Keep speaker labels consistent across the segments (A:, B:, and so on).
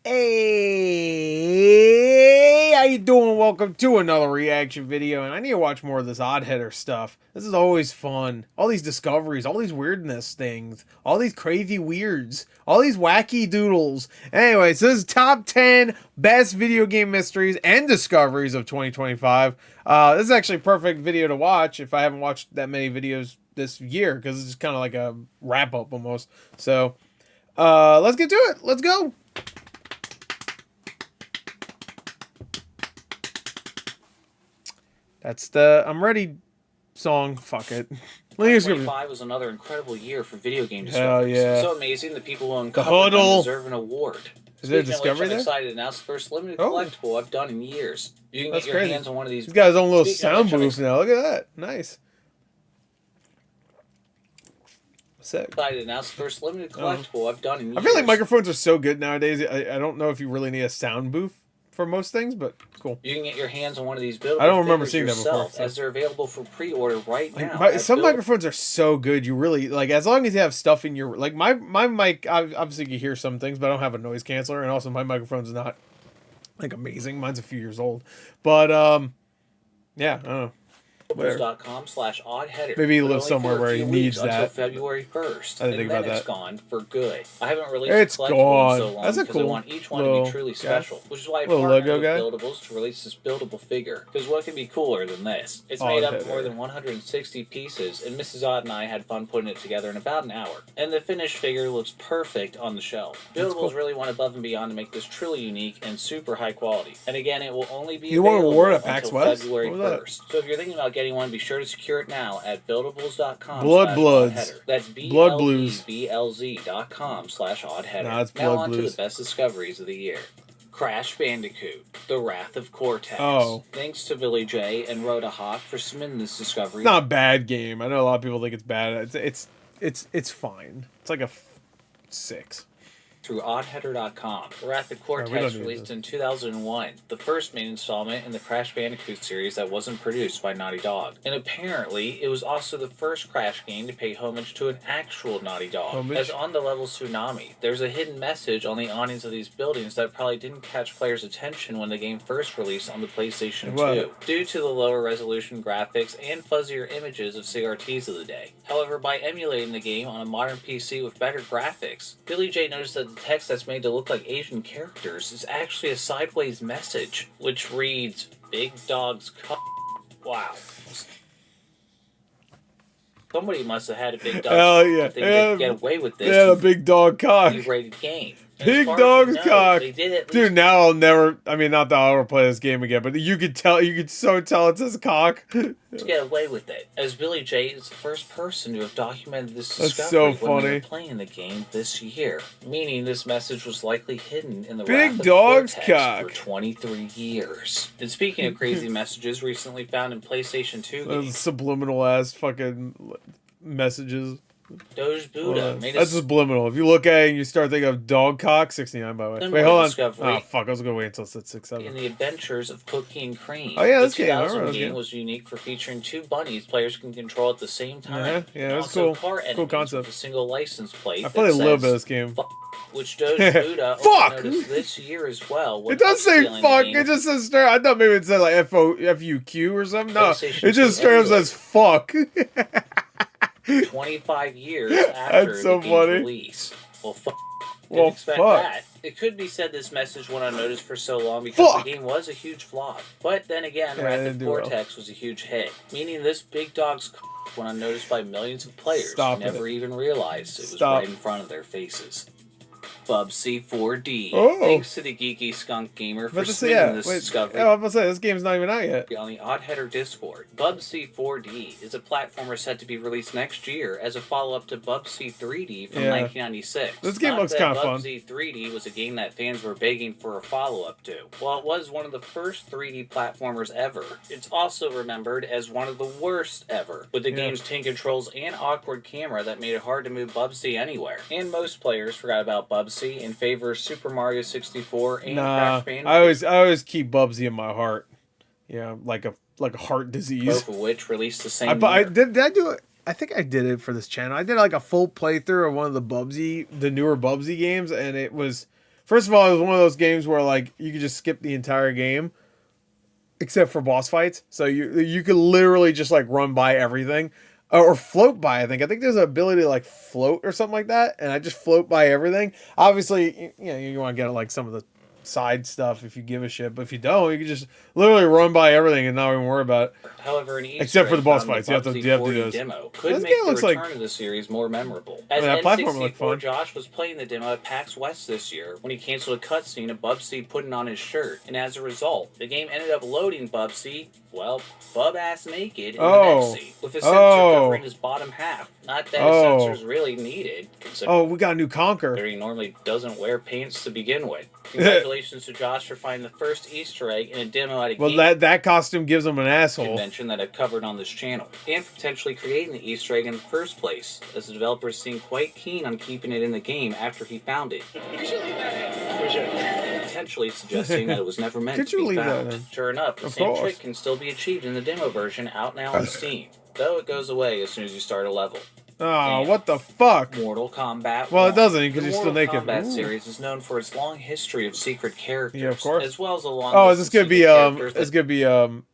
A: Hey, how you doing? Welcome to another reaction video, and I need to watch more of this oddheader stuff. This is always fun. All these discoveries, all these weirdness things, all these crazy weirds, all these wacky doodles. Anyway, so this is top 10 best video game mysteries and discoveries of 2025. This is actually a perfect video to watch if I haven't watched that many videos this year, because it's just kind of like a wrap-up almost. So, let's get to it. Let's go. That's the I'm ready song. Fuck it.
B: 2025 was another incredible year for video game discoveries.
A: Hell yeah.
B: So amazing that people who uncovered them deserve an award.
A: Is there a
B: Speaking of
A: discovery
B: which, I'm
A: there?
B: excited to announce the first limited collectible I've done in years. You can
A: That's
B: get your
A: crazy.
B: hands on one of these.
A: He's got his own little
B: Speaking
A: sound
B: of which,
A: booth now. Look at that. Nice. Sick.
B: Excited to announce the first limited collectible I've done in years.
A: I feel like microphones are so good nowadays. I don't know if you really need a sound booth for most things, but cool.
B: You can get your hands on one of these buildable
A: I don't remember seeing that before,
B: yourself, as they're available for pre-order right now.
A: Some microphones are so good. You really like, as long as you have stuff in your, like my mic. Obviously you hear some things, but I don't have a noise canceller, and also my microphone's not like amazing. Mine's a few years old, but yeah, I don't know.
B: Buildables.com/oddheader.
A: Maybe he lives somewhere where he needs that.
B: Until February 1st.
A: I didn't think about that.
B: It's gone for good. I haven't released
A: It's
B: a collectible
A: gone.
B: in so long
A: That's a
B: because
A: cool
B: I want each one to be truly special. Which is why I
A: little
B: partnered
A: Lego
B: with
A: guy.
B: Buildables to release this buildable figure. Because what could be cooler than this? It's made up of more than 160 pieces, and Mrs. Odd and I had fun putting it together in about an hour. And the finished figure looks perfect on the shelf. Buildables really went above and beyond to make this truly unique and super high quality. And again, it will only be available until February 1st. So if you're thinking about getting one, be sure to secure it now at buildables.com.
A: Bloodbloods.
B: That's BLEBLZ.com/oddheader.
A: Nah, it's
B: now
A: Blood
B: on
A: Blues.
B: to the best discoveries of the year. Crash Bandicoot, The Wrath of Cortex.
A: Oh.
B: Thanks to Billy J and Rhoda Hawk for submitting this discovery.
A: It's not a bad game. I know a lot of people think it's bad. It's fine. It's like a 6.
B: Through oddheader.com. The Wrath of Cortex released in 2001, the first main installment in the Crash Bandicoot series that wasn't produced by Naughty Dog. And apparently, it was also the first Crash game to pay homage to an actual Naughty Dog. As on the level Tsunami, there's a hidden message on the awnings of these buildings that probably didn't catch players' attention when the game first released on the PlayStation 2, due to the lower resolution graphics and fuzzier images of CRTs of the day. However, by emulating the game on a modern PC with better graphics, Billy J noticed that the text that's made to look like Asian characters is actually a sideways message, which reads, "Big Dog's c." Wow. Somebody must have had a big dog to think they'd get away with this.
A: Yeah, a big dog cock.
B: E-rated game.
A: Big dog's cock. Dude, now I'll never, I mean, not that I'll ever play this game again, but you could so tell it says cock.
B: To get away with it, as Billy J is the first person to have documented this discovery
A: so funny.
B: when they were playing the game this year, meaning this message was likely hidden in the
A: Big
B: Wrath of
A: dog's
B: Cortex
A: cock
B: for 23 years. And speaking of crazy messages recently found in PlayStation 2 games,
A: subliminal ass fucking messages.
B: Doge Buddha made
A: that's subliminal. If you look at it and you start thinking of dog cock, 69 by the way. Wait, hold on. Oh fuck, I was gonna wait until it said 6-7.
B: In the Adventures of Cookie and Cream.
A: Oh yeah, this
B: the
A: game.
B: 2000 game was unique for featuring 2 bunnies players can control at the same time.
A: Yeah, that's cool. Cool concept.
B: With a single license plate.
A: I played a little bit of this game.
B: Which Doge Buddha noticed this year as well.
A: It does say fuck. It just says straight. I thought maybe it said like FUQ or something. No, it just straight up says fuck.
B: 25 years after the game's release. Well, didn't expect that. It could be said this message went unnoticed for so long because the game was a huge flop. But then again, Wrath of Cortex was a huge hit, meaning this big dog's went unnoticed by millions of players who never even realized it was right in front of their faces. Bubsy 4D. Thanks to the geeky skunk gamer for submitting this discovery.
A: Yeah, I was about to say, this game's not even out yet.
B: On the Oddheader Discord, Bubsy 4D is a platformer set to be released next year as a follow-up to Bubsy 3D from 1996.
A: This game looks kind of fun.
B: Bubsy 3D was a game that fans were begging for a follow-up to. While it was one of the first 3D platformers ever, it's also remembered as one of the worst ever, with the game's tin controls and awkward camera that made it hard to move Bubsy anywhere. And most players forgot about Bubsy in favor of Super Mario 64 and Crash Bandicoot.
A: I always keep Bubsy in my heart. Yeah, like a heart disease.
B: Both of which released the same year.
A: Did I do it? I think I did it for this channel. I did like a full playthrough of one of the newer Bubsy games, and it was First of all, it was one of those games where like you could just skip the entire game, except for boss fights. So you could literally just like run by everything, or float by. I think there's an ability to like float or something like that, and I just float by everything. Obviously, you know, you want to get like some of the side stuff if you give a shit, but if you don't, you can just literally run by everything and not even worry about it.
B: However, an Easter
A: except for the boss
B: egg found
A: fights,
B: in
A: you have to do
B: Bubsy
A: those.
B: demo could
A: This
B: make
A: game
B: the
A: looks
B: return
A: like-
B: of the series more memorable. As
A: that platform looked
B: N64
A: fun.
B: Josh was playing the demo at PAX West this year when he canceled a cutscene of Bubsy putting on his shirt, and as a result, the game ended up loading Bubsy, well, bub-ass naked in the next scene, with his sensor covering his bottom half. Not that his sensor's really needed, considering
A: we got a new Conquer.
B: he normally doesn't wear pants to begin with. Congratulations to Josh for finding the first Easter egg in a demo at a game
A: that costume gives him an asshole.
B: convention that I've covered on this channel, and for potentially creating the Easter egg in the first place, as the developers seemed quite keen on keeping it in the game after he found it. You should leave that in. For sure. Potentially suggesting that it was never meant to be found. Sure enough, the same trick can still be achieved in the demo version out now on Steam, though it goes away as soon as you start a level.
A: Oh, what the fuck?
B: Mortal Kombat.
A: Well, it doesn't, because
B: the
A: you're still naked.
B: Mortal Kombat series is known for its long history of secret characters.
A: Yeah, of course.
B: As well as a long
A: Oh, is
B: list
A: this gonna
B: of
A: be
B: secret characters
A: it's gonna be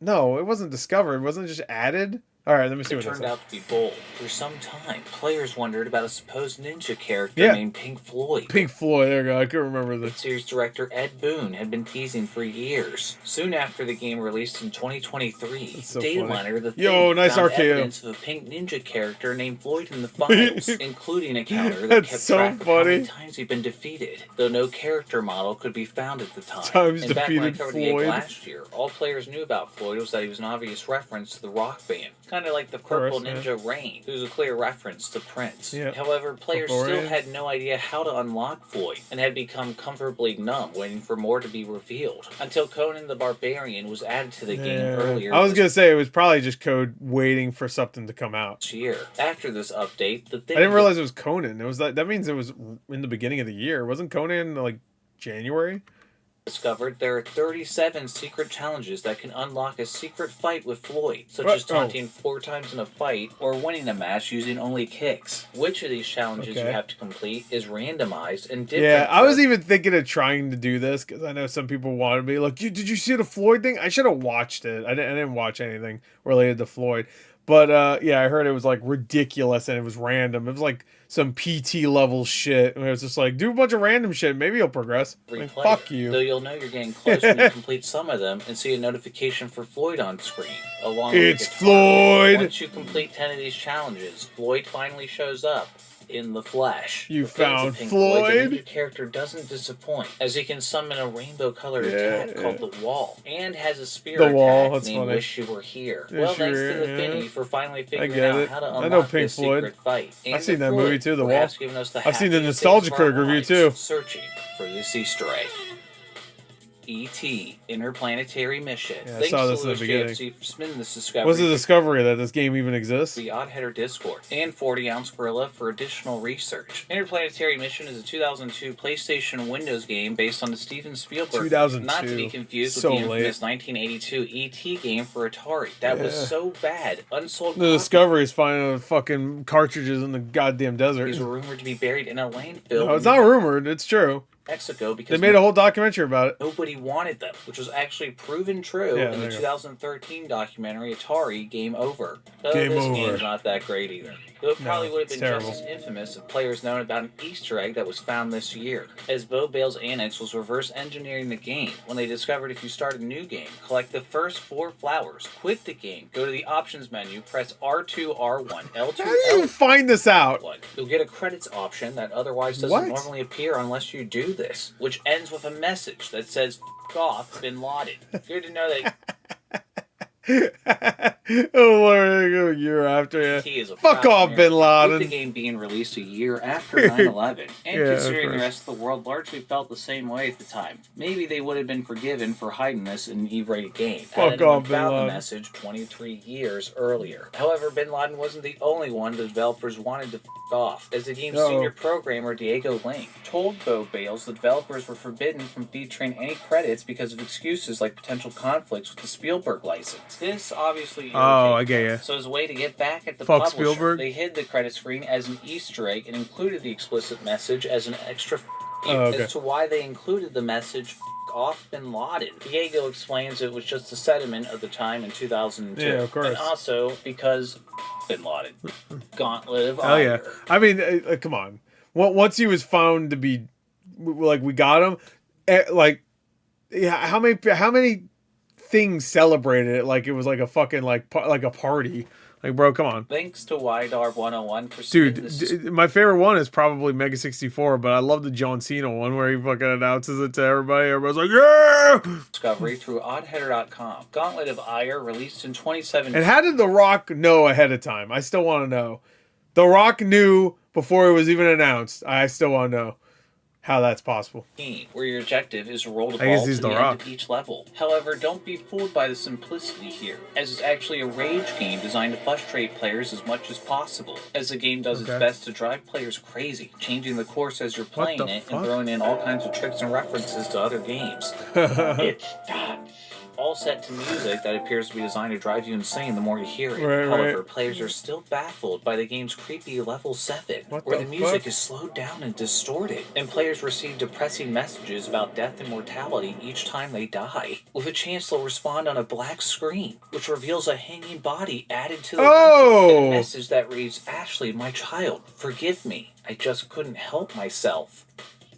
A: no, it wasn't discovered. Wasn't it just added? All right, let me see
B: It
A: what
B: turned
A: this is.
B: out to be bold. For some time, players wondered about a supposed ninja character named Pink Floyd.
A: Pink Floyd, there you go. I couldn't remember
B: The
A: this.
B: series director Ed Boon had been teasing for years. Soon after the game released in 2023,
A: That's so
B: Dataliner, the
A: Yo,
B: Thing,
A: nice
B: found
A: RKO.
B: evidence of a pink ninja character named Floyd in the files, including a counter that
A: That's
B: kept
A: so
B: track of how many
A: funny.
B: times he'd been defeated, though no character model could be found at the time.
A: Times
B: and back when I
A: defeated
B: covered the game
A: Floyd.
B: last year, all players knew about Floyd was that he was an obvious reference to the rock band, kind of like the Purple Ninja Rain, who's a clear reference to Prince.
A: Yeah.
B: However, players
A: Purple
B: still
A: Rain.
B: had no idea how to unlock Floyd, and had become comfortably numb, waiting for more to be revealed, until Conan the Barbarian was added to the game earlier
A: I was
B: this
A: gonna say it was probably just code waiting for something to come out.
B: year. After this update, the Thing
A: I didn't realize it was Conan. It was that means it was in the beginning of the year. Wasn't Conan like January?
B: discovered there are 37 secret challenges that can unlock a secret fight with Floyd, such as taunting 4 times in a fight or winning a match using only kicks. Which of these challenges you have to complete is randomized and different.
A: Yeah, I was even thinking of trying to do this because I know some people wanted me like, did you see the Floyd thing? I should have watched it. I didn't watch anything related to Floyd. But yeah, I heard it was like ridiculous and it was random. It was like some PT level shit. And it was just like, do a bunch of random shit. Maybe you'll progress. Like, fuck you.
B: Though you'll know you're getting close when you complete some of them and see a notification for Floyd on screen. Along with
A: It's Floyd!
B: Once you complete 10 of these challenges, Floyd finally shows up in the flesh.
A: You
B: The things
A: found
B: of Pink
A: Floyd?
B: The ninja character doesn't disappoint, as he can summon a rainbow-colored attack called the Wall, and has a spear
A: The Wall,
B: attack
A: that's
B: named
A: funny.
B: Wish You Were Here.
A: Wish
B: well,
A: You
B: thanks
A: Were
B: to the
A: Here,
B: Finny
A: yeah.
B: for finally figuring
A: get
B: out
A: it.
B: how to
A: I
B: unlock
A: know Pink
B: this
A: Floyd.
B: secret fight. And
A: I've seen
B: the
A: that movie
B: Floyd,
A: too, The Wall.
B: perhaps giving us the
A: I've seen the
B: happiest
A: Nostalgia
B: days of our
A: Critic review
B: lives,
A: too.
B: Searching for this Easter egg. E.T. Interplanetary Mission.
A: Yeah, I
B: Thanks
A: saw
B: to
A: this in the
B: Louis
A: beginning.
B: JFC for spinning this discovery.
A: What's the discovery that this game even exists?
B: The Oddheader Discord, and 40-ounce Gorilla for additional research. Interplanetary Mission is a 2002 PlayStation Windows game based on the Steven Spielberg
A: 2002.
B: not to be confused
A: So
B: with the
A: late.
B: infamous 1982 E.T. game for Atari. That was so bad. Unsold
A: The
B: copies.
A: discovery is finding fucking cartridges in the goddamn desert.
B: These were rumored to be buried in a landfill
A: No, it's not rumored. It's true.
B: Mexico because
A: They made a whole documentary about it.
B: nobody wanted them, which was actually proven true
A: Yeah,
B: in the
A: there you go.
B: 2013 documentary Atari Game Over. Though
A: Game
B: this
A: Over.
B: game's not that great either. Though it probably would have
A: it's
B: been
A: terrible.
B: just as infamous if players known about an Easter egg that was found this year, as Bo Bale's Annex was reverse engineering the game when they discovered if you start a new game, collect the first 4 flowers, quit the game, go to the options menu, press R2, R1, L2,
A: How do you find this out?
B: L1. You'll get a credits option that otherwise doesn't
A: What?
B: normally appear unless you do this, which ends with a message that says, "F off, Bin Laden." Good to know that
A: Oh, Lord, a year after,
B: he is a
A: fuck
B: proud
A: off, Bin
B: American.
A: Laden.
B: With the game being released a year after 9/11, and
A: Yeah, of
B: considering the
A: course.
B: rest of the world largely felt the same way at the time, maybe they would have been forgiven for hiding this in an E-rated game.
A: Fuck
B: had anyone
A: off, Bin
B: found the
A: Laden.
B: message 23 years earlier. However, Bin Laden wasn't the only one the developers wanted to f off, as the game's senior programmer Diego Ling told Bo Bales the developers were forbidden from featuring any credits because of excuses like potential conflicts with the Spielberg license. This obviously irritated
A: I get
B: them.
A: ya.
B: So as a way to get back at the
A: Fuck
B: publisher,
A: Spielberg.
B: they hid the credit screen as an Easter egg and included the explicit message as an extra As to why they included the message off Bin Laden. Diego explains it was just a sentiment of the time in 2002.
A: Yeah, of course.
B: And also because Bin Laden. Gauntlet of Ire.
A: Oh yeah. I mean, come on. Once he was found to be, like, we got him. Like, how many things celebrated it like it was like a fucking like a party? Like, bro, come on.
B: Thanks to YDAR101 for
A: Dude, my favorite one is probably Mega 64, but I love the John Cena one where he fucking announces it to everybody. Everybody's like, yeah!
B: Discovery through oddheader.com. Gauntlet of Ire released in 2017.
A: And how did The Rock know ahead of time? I still want to know. The Rock knew before it was even announced. I still want to know how that's possible.
B: Where your objective is to roll the ball to the end of each level. However, don't be fooled by the simplicity here, as it's actually a rage game designed to frustrate players as much as possible, as the game does its best to drive players crazy, changing the course as you're playing it and throwing in all kinds of tricks and references to other games. It's done. All set to music that appears to be designed to drive you insane the more you hear it. However, players are still baffled by the game's creepy level 7, where the music is slowed down and distorted, and players receive depressing messages about death and mortality each time they die. With a chance they'll respond on a black screen, which reveals a hanging body added to the and a message that reads, "Ashley, my child, forgive me. I just couldn't help myself."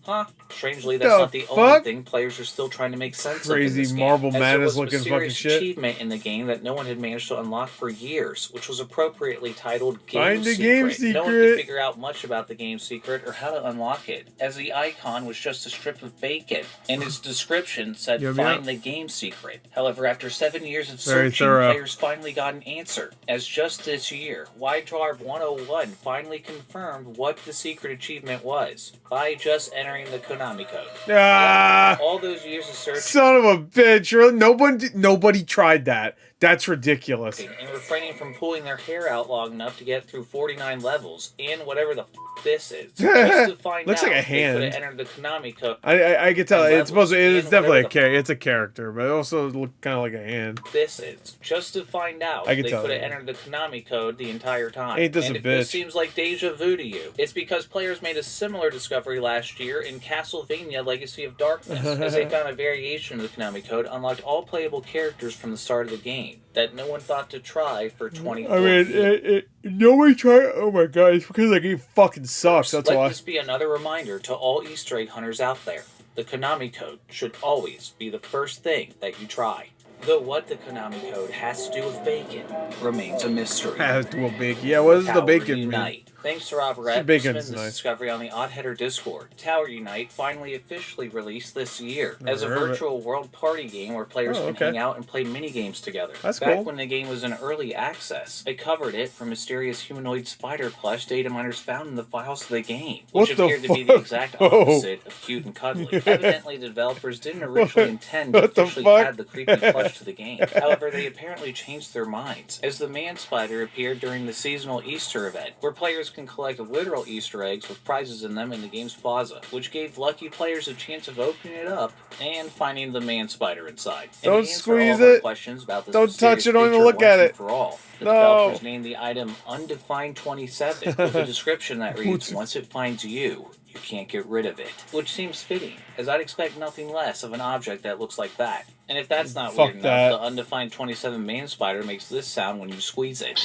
B: Huh? Strangely, that's not the only thing players are still trying to make sense of in this game.
A: Marble Madness looking fucking shit.
B: Achievement in the game that no one had managed to unlock for years, which was appropriately titled
A: Find the Game Secret.
B: No one could figure out much about the game secret or how to unlock it, as the icon was just a strip of bacon, and its description said Find the Game Secret. However, after 7 years of searching, players finally got an answer, as just this year, YDAR101 finally confirmed what the secret achievement was, by just entering the Konami code. All those years of searching.
A: Son of a bitch! Nobody tried that. That's ridiculous.
B: And refraining from pulling their hair out long enough to get through 49 levels and whatever the this is. Just to find
A: Looks
B: out
A: like a hand.
B: They could have entered the Konami code.
A: I can tell. It's supposed to. It's definitely it's a character, but it also looks kind of like a hand.
B: This is just to find out. They could have entered the Konami code the entire time.
A: Ain't this
B: and
A: a
B: if
A: bitch?
B: This seems like deja vu to you. It's because players made a similar discovery last year in Castlevania: Legacy of Darkness, as they found a variation of the Konami code unlocked all playable characters from the start of the game that no one thought to try for 2014.
A: I mean, nobody tried. Oh my god, it's because the game fucking sucks. That's why.
B: Let this be another reminder to all Easter egg hunters out there. The Konami code should always be the first thing that you try. Though what the Konami code has to do with bacon remains a mystery.
A: Has to do with bacon. Yeah, what does the bacon mean?
B: Thanks to Rob Rett for spinning this discovery on the Oddheader Discord. Tower Unite finally officially released this year as a virtual world party game where players can hang out and play mini-games together.
A: That's
B: Back
A: cool.
B: when the game was in early access, I covered it for mysterious humanoid spider plush data miners found in the files of the game, which appeared to be the exact opposite of cute and cuddly. Evidently, the developers didn't originally intend to officially add the creepy plush to the game. However, they apparently changed their minds, as the man spider appeared during the seasonal Easter event, where players can collect literal Easter eggs with prizes in them in the game's plaza, which gave lucky players a chance of opening it up and finding the man spider inside.
A: Don't squeeze it.
B: Questions about this
A: Don't touch it. Don't even look at it.
B: For all. The developers named the item Undefined 27 with a description that reads, "Once it finds you, you can't get rid of it." Which seems fitting, as I'd expect nothing less of an object that looks like that. And if that's not weird enough, the Undefined 27 man spider makes this sound when you squeeze it.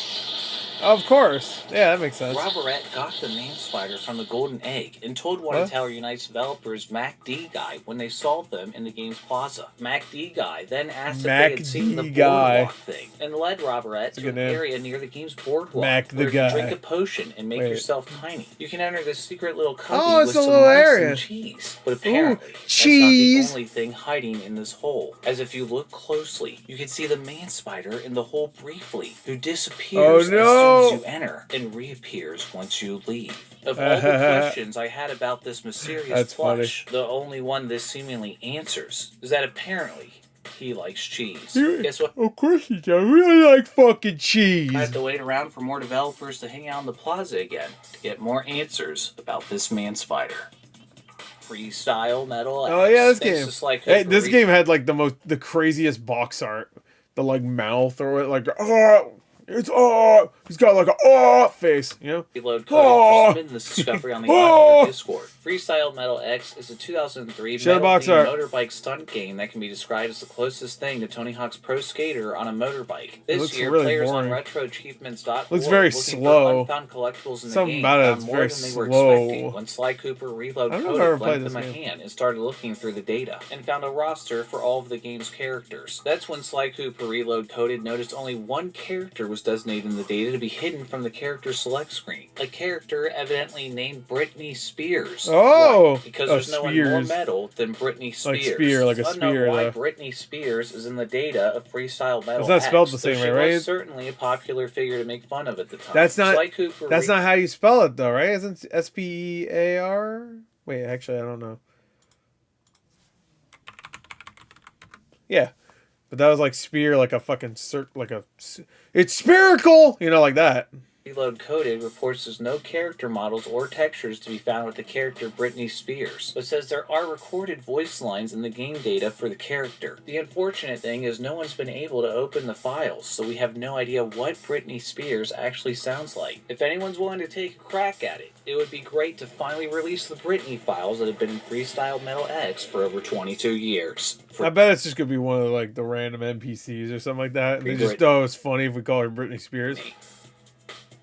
A: Of course. Yeah, that makes sense.
B: Robert got the man spider from the Golden Egg and told one of Tower Unite's developers, MacD Guy, when they solved them in the game's plaza. MacD Guy then asked if they had seen the boardwalk thing and led Robert to an area near the game's boardwalk where you can drink a potion and make yourself tiny. You can enter this secret little cubby with some rice and cheese. But apparently, that's not the only thing hiding in this hole. As if you look closely, you can see the man spider in the hole briefly, who disappears as soon as you enter and reappears once you leave. Of all the questions I had about this mysterious plush, the only one this seemingly answers is that apparently he likes cheese. Guess what?
A: Of course he does. I really like fucking cheese.
B: I have to wait around for more developers to hang out in the plaza again to get more answers about this man spider. Freestyle Metal X.
A: Oh yeah, this game. This game had like the craziest box art. The like mouth or like It's he's got like a face, you know.
B: Reload code submitted this discovery on the oddheader Discord. Freestyle Metal X is a 2003 motorbike stunt game that can be described as the closest thing to Tony Hawk's Pro Skater on a motorbike. This year,
A: really
B: players
A: boring.
B: on retroachievements.org
A: looks very slow.
B: unfound collectibles in the
A: Something
B: game
A: about it
B: found
A: is
B: more
A: very
B: than they were
A: slow.
B: expecting when Sly Cooper Reload Coded lent them a hand and started looking through the data and found a roster for all of the game's characters. That's when Sly Cooper Reload Coded noticed only one character was designated in the data to be hidden from the character select screen. A character evidently named Britney Spears.
A: Oh!
B: Right, because there's no one more metal than Britney Spears.
A: Like spear, like a spear.
B: Why Britney Spears is in the data of Freestyle Metal X.
A: It's not spelled the same way, right?
B: She was certainly a popular figure to make fun of at the time.
A: That's not how you spell it, though, right? Isn't S-P-E-A-R? Wait, actually, I don't know. Yeah. But that was like spear, like a fucking it's spherical, you know, like that.
B: Reload Coded reports there's no character models or textures to be found with the character Britney Spears, but says there are recorded voice lines in the game data for the character. The unfortunate thing is no one's been able to open the files, so we have no idea what Britney Spears actually sounds like. If anyone's willing to take a crack at it, it would be great to finally release the Britney files that have been in Freestyle Metal X for over 22 years.
A: I bet it's just gonna be one of like the random NPCs or something like that, and they just it's funny if we call her Britney Spears.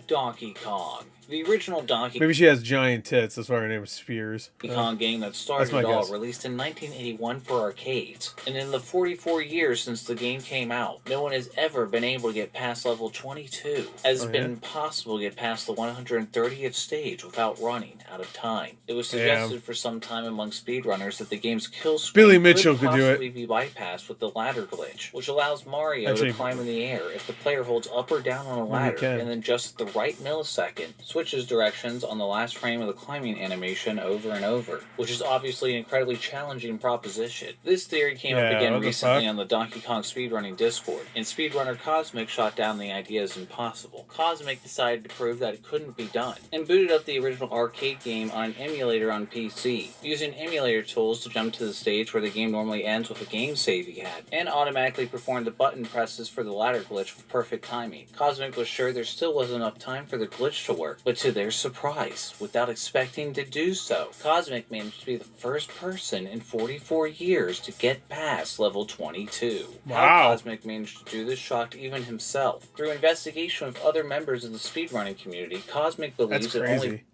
B: Donkey Kong. The original Donkey
A: Maybe she has giant tits, that's why her name is Spears.
B: Kong game that started it all, released in 1981 for arcades. And in the 44 years since the game came out, no one has ever been able to get past level 22. As it's been impossible to get past the 130th stage without running out of time. It was suggested for some time among speedrunners that the game's kill screen could possibly be bypassed with the ladder glitch, which allows Mario to climb in the air if the player holds up or down on a ladder, and then just at the right millisecond, switches directions on the last frame of the climbing animation over and over, which is obviously an incredibly challenging proposition. This theory came up again recently on the Donkey Kong speedrunning Discord, and speedrunner Cosmic shot down the idea as impossible. Cosmic decided to prove that it couldn't be done, and booted up the original arcade game on an emulator on PC, using emulator tools to jump to the stage where the game normally ends with a game save he had, and automatically performed the button presses for the ladder glitch with perfect timing. Cosmic was sure there still wasn't enough time for the glitch to work, but to their surprise, without expecting to do so, Cosmic managed to be the first person in 44 years to get past level 22.
A: Wow.
B: How Cosmic managed to do this shocked even himself. Through investigation with other members of the speedrunning community, Cosmic believes that only...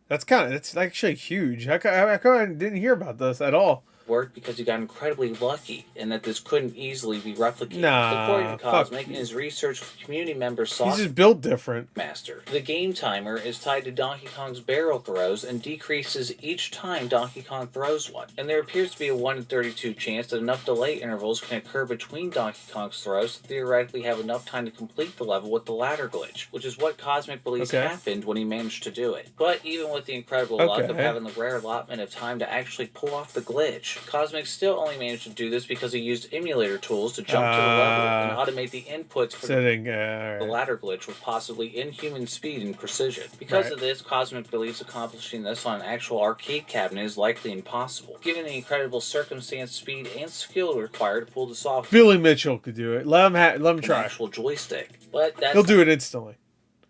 A: That's actually huge. I didn't hear about this at all.
B: Worked because he got incredibly lucky and that this couldn't easily be replicated. According to Cosmic, in his research with community members
A: he's just built different.
B: Master. The game timer is tied to Donkey Kong's barrel throws and decreases each time Donkey Kong throws one. And there appears to be a 1 in 32 chance that enough delay intervals can occur between Donkey Kong's throws to theoretically have enough time to complete the level with the ladder glitch, which is what Cosmic believes happened when he managed to do it. But even with the incredible luck of having the rare allotment of time to actually pull off the glitch, Cosmic still only managed to do this because he used emulator tools to jump to the level and automate the inputs for the ladder glitch with possibly inhuman speed and precision. Because of this, Cosmic believes accomplishing this on an actual arcade cabinet is likely impossible, given the incredible circumstance, speed, and skill required to pull this off.
A: Billy Mitchell could do it. Let him try.
B: An actual joystick, but
A: he'll do it instantly.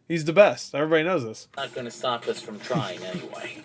A: He's the best. Everybody knows this.
B: Not going to stop us from trying anyway.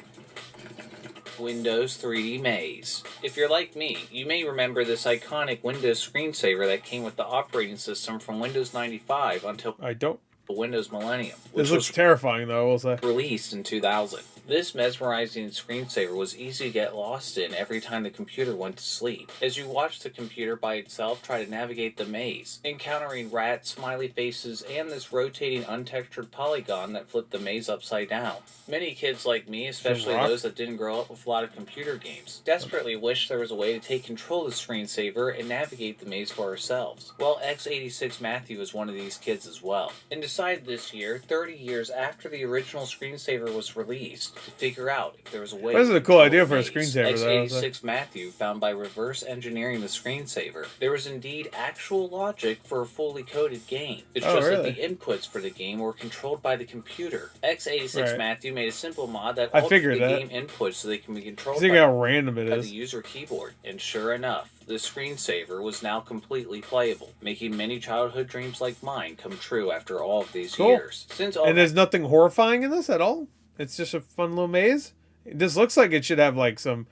B: Windows 3D Maze. If you're like me, you may remember this iconic Windows screensaver that came with the operating system from Windows 95 until the Windows Millennium.
A: This looks terrifying, though, I will say.
B: Released in 2000. This mesmerizing screensaver was easy to get lost in every time the computer went to sleep, as you watched the computer by itself try to navigate the maze, encountering rats, smiley faces, and this rotating untextured polygon that flipped the maze upside down. Many kids like me, especially those that didn't grow up with a lot of computer games, desperately wished there was a way to take control of the screensaver and navigate the maze for ourselves. Well, X86 Matthew was one of these kids as well, and decided this year, 30 years after the original screensaver was released, to figure out if there was a way.
A: This is a cool idea for a screensaver, though.
B: X86 Matthew found by reverse engineering the screensaver. There was indeed actual logic for a fully coded game. It's just that the inputs for the game were controlled by the computer. X86 Matthew made a simple mod that altered the game inputs so they can be controlled by the user keyboard. And sure enough, the screensaver was now completely playable, making many childhood dreams like mine come true after all of these years.
A: And there's nothing horrifying in this at all? It's just a fun little maze? This looks like it should have like some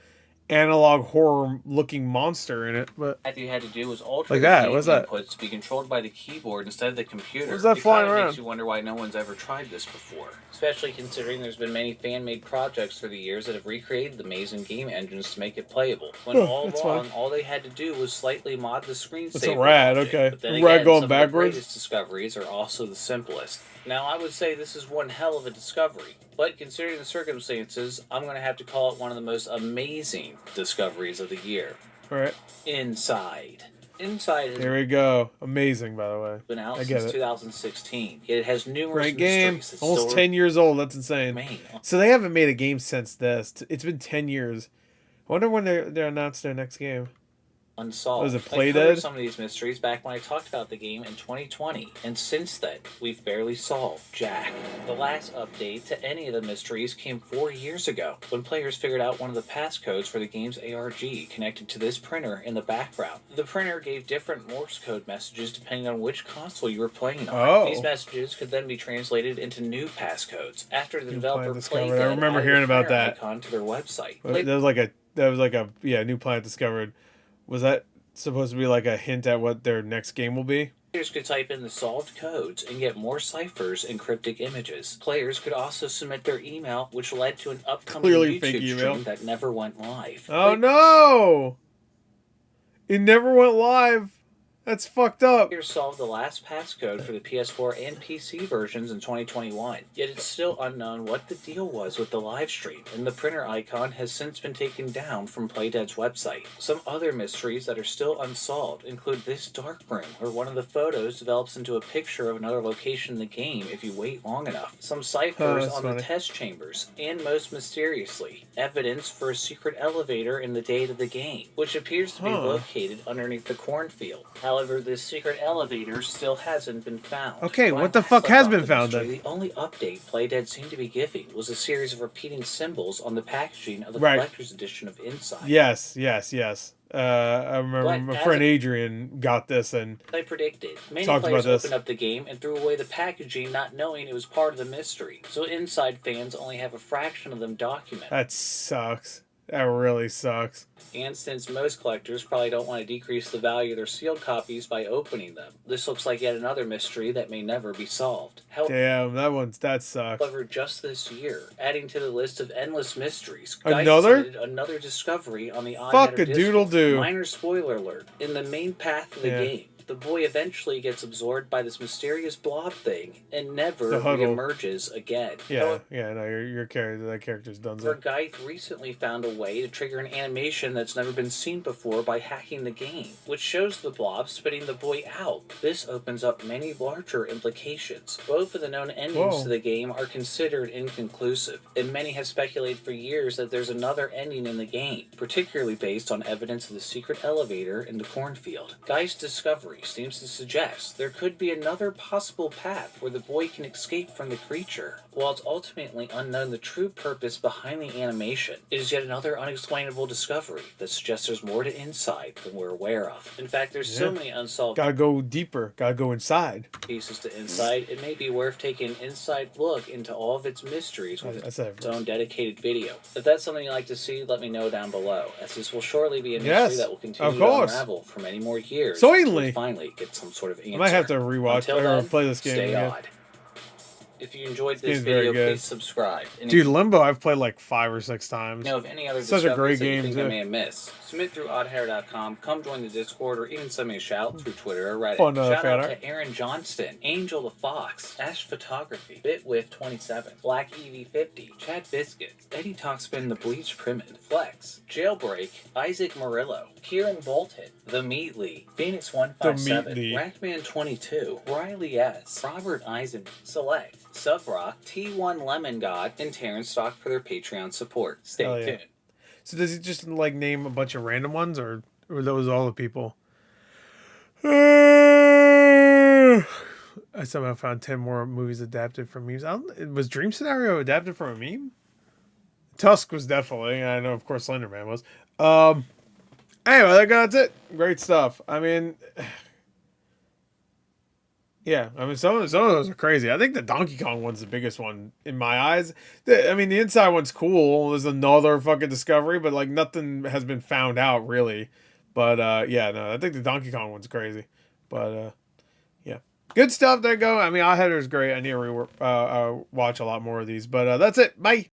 A: analog horror looking monster in it, but
B: Matthew had to do was alter the game inputs to be controlled by the keyboard instead of the computer.
A: What's that flying around?
B: It makes you wonder why no one's ever tried this before, especially considering there's been many fan-made projects through the years that have recreated the maze and game engines to make it playable. When all along, all they had to do was slightly mod the screensaver.
A: That's a rad, okay.
B: But then
A: Rad
B: again,
A: going
B: some
A: backwards.
B: of the greatest discoveries are also the simplest. Now, I would say this is one hell of a discovery, but considering the circumstances, I'm going to have to call it one of the most amazing discoveries of the year.
A: All right.
B: Inside. Inside is
A: there we go. Amazing, by the way.
B: Been out since 2016. It has numerous
A: great game.
B: mysteries.
A: Almost 10 years old. That's insane. So they haven't made a game since this. It's been 10 years. I wonder when they announced their next game.
B: Unsolved.
A: Was it
B: I covered some of these mysteries back when I talked about the game in 2020, and since then, we've barely solved jack. The last update to any of the mysteries came 4 years ago, when players figured out one of the passcodes for the game's ARG connected to this printer in the background. The printer gave different Morse code messages depending on which console you were playing on. These messages could then be translated into new passcodes after the developer played
A: I remember hearing about that.
B: Icon to their website.
A: That was like a New Planet Discovered. Was that supposed to be like a hint at what their next game will be?
B: Players could type in the solved codes and get more ciphers and cryptic images. Players could also submit their email, which led to an upcoming YouTube stream that never went live.
A: Oh no! It never went live. That's fucked up.
B: Players solved the last passcode for the PS4 and PC versions in 2021, yet it's still unknown what the deal was with the live stream, and the printer icon has since been taken down from Playdead's website. Some other mysteries that are still unsolved include this dark room, where one of the photos develops into a picture of another location in the game if you wait long enough, some ciphers on the test chambers, and most mysteriously, evidence for a secret elevator in the date of the game, which appears to be located underneath the cornfield. However, this secret elevator still hasn't been found.
A: Okay, what the fuck has been found then?
B: The only update Playdead seemed to be giving was a series of repeating symbols on the packaging of the collector's edition of Inside.
A: Yes. I remember my friend Adrian got this and
B: I predicted. Many players opened up the game and threw away the packaging, not knowing it was part of the mystery. So Inside fans only have a fraction of them documented.
A: That sucks. That really sucks.
B: And since most collectors probably don't want to decrease the value of their sealed copies by opening them, this looks like yet another mystery that may never be solved.
A: Damn, that sucks.
B: However, just this year, adding to the list of endless mysteries, another discovery on the oddheader
A: Fuck-a-doodle-doo.
B: Minor spoiler alert. In the main path of the game, the boy eventually gets absorbed by this mysterious blob thing and never reemerges again.
A: No, your character, that character's done.
B: Geith recently found a way to trigger an animation that's never been seen before by hacking the game, which shows the blob spitting the boy out. This opens up many larger implications. Both of the known endings to the game are considered inconclusive, and many have speculated for years that there's another ending in the game, particularly based on evidence of the secret elevator in the cornfield. Geith's discovery seems to suggest there could be another possible path where the boy can escape from the creature. While it's ultimately unknown the true purpose behind the animation, it is yet another unexplainable discovery that suggests there's more to Inside than we're aware of. In fact, there's so many unsolved...
A: Gotta go deeper. Gotta go inside.
B: ...pieces to Inside, it may be worth taking an inside look into all of its mysteries with its own dedicated video. If that's something you'd like to see, let me know down below, as this will surely be a mystery that will continue to unravel for many more years.
A: Certainly.
B: Finally get some sort of answer.
A: I might have to rewatch or play this game again.
B: Odd. If you enjoyed this video, please subscribe. And
A: dude, Limbo I've played like 5 or 6 times.
B: Of any other
A: such a great game,
B: that you think I may have missed, submit through oddheader.com, come join the Discord, or even send me a shout through Twitter or Reddit. Shout out to Aaron Johnston, Angel the Fox, Ash Photography, Bitwith27, Black EV50, Chad Biscuit, Eddie Talkspin the Bleach Primid, Flex, Jailbreak, Isaac Murillo, Kieran Bolton, The Meatly, Phoenix157, Rackman22, Riley S, Robert Eisen, Select, Subrock, T1 Lemon God, and Terran Stock for their Patreon support. Stay tuned.
A: So does he just like name a bunch of random ones, or are those all the people? I somehow found 10 more movies adapted from memes. Was Dream Scenario adapted from a meme? Tusk was definitely. I know, of course, Slenderman was. Anyway, that's it. Great stuff. I mean, yeah. I mean, some of those are crazy. I think the Donkey Kong one's the biggest one in my eyes. The inside one's cool. There's another fucking discovery, but like nothing has been found out really. But yeah, no, I think the Donkey Kong one's crazy. But yeah. Good stuff. There you go. I mean, Oddheader is great. I need to watch a lot more of these. But that's it. Bye.